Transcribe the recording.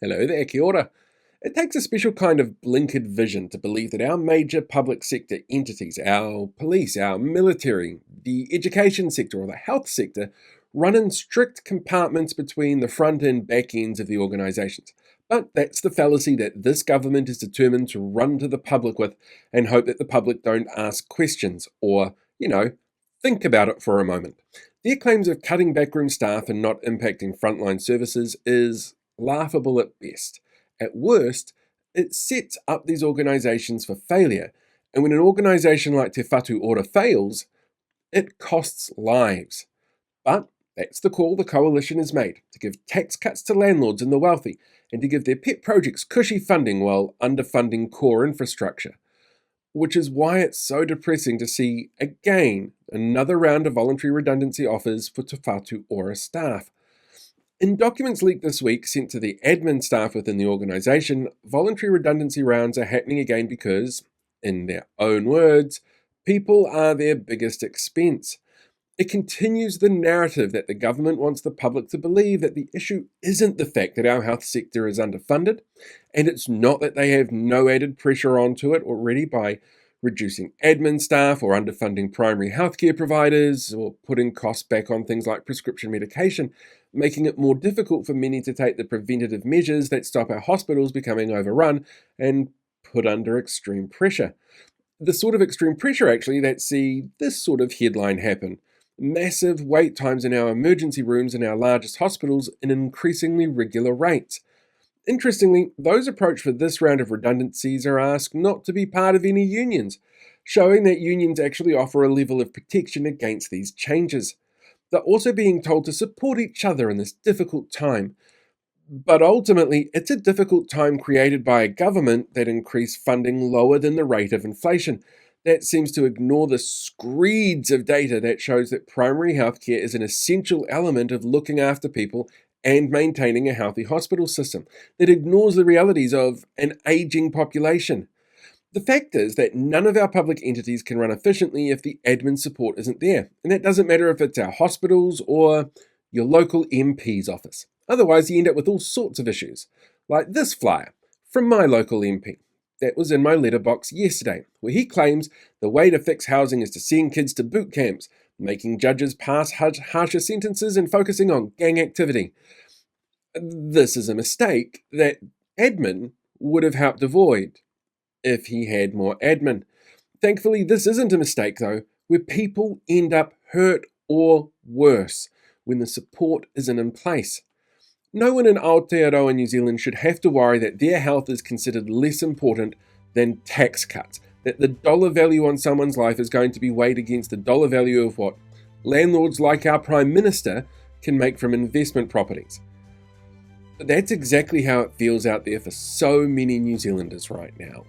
Hello there, Kia ora. It takes a special kind of blinkered vision to believe that our major public sector entities, our police, our military, the education sector, or the health sector, run in strict compartments between the front and back ends of the organisations. But that's the fallacy that this government is determined to run to the public with and hope that the public don't ask questions or, think about it for a moment. Their claims of cutting backroom staff and not impacting frontline services is laughable at best. At worst, it sets up these organisations for failure, and when an organisation like Te Whatu Ora fails, it costs lives. But that's the call the coalition has made, to give tax cuts to landlords and the wealthy, and to give their pet projects cushy funding while underfunding core infrastructure. Which is why it's so depressing to see, again, another round of voluntary redundancy offers for Te Whatu Ora staff. In documents leaked this week sent to the admin staff within the organisation, voluntary redundancy rounds are happening again because, in their own words, people are their biggest expense. It continues the narrative that the government wants the public to believe that the issue isn't the fact that our health sector is underfunded, and it's not that they have no added pressure onto it already by reducing admin staff or underfunding primary healthcare providers or putting costs back on things like prescription medication, making it more difficult for many to take the preventative measures that stop our hospitals becoming overrun and put under extreme pressure. The sort of extreme pressure, actually, that see this sort of headline happen. Massive wait times in our emergency rooms in our largest hospitals in increasingly regular rates. Interestingly, those approached for this round of redundancies are asked not to be part of any unions, showing that unions actually offer a level of protection against these changes. They're also being told to support each other in this difficult time. But ultimately, it's a difficult time created by a government that increased funding lower than the rate of inflation. That seems to ignore the screeds of data that shows that primary healthcare is an essential element of looking after people and maintaining a healthy hospital system. That ignores the realities of an aging population. The fact is that none of our public entities can run efficiently if the admin support isn't there. And that doesn't matter if it's our hospitals or your local MP's office. Otherwise, you end up with all sorts of issues, like this flyer from my local MP. That was in my letterbox yesterday, where he claims the way to fix housing is to send kids to boot camps, making judges pass harsher sentences and focusing on gang activity. This is a mistake that admin would have helped avoid if he had more admin. Thankfully, this isn't a mistake, though, where people end up hurt or worse when the support isn't in place. No one in Aotearoa New Zealand should have to worry that their health is considered less important than tax cuts, that the dollar value on someone's life is going to be weighed against the dollar value of what landlords like our Prime Minister can make from investment properties. But that's exactly how it feels out there for so many New Zealanders right now.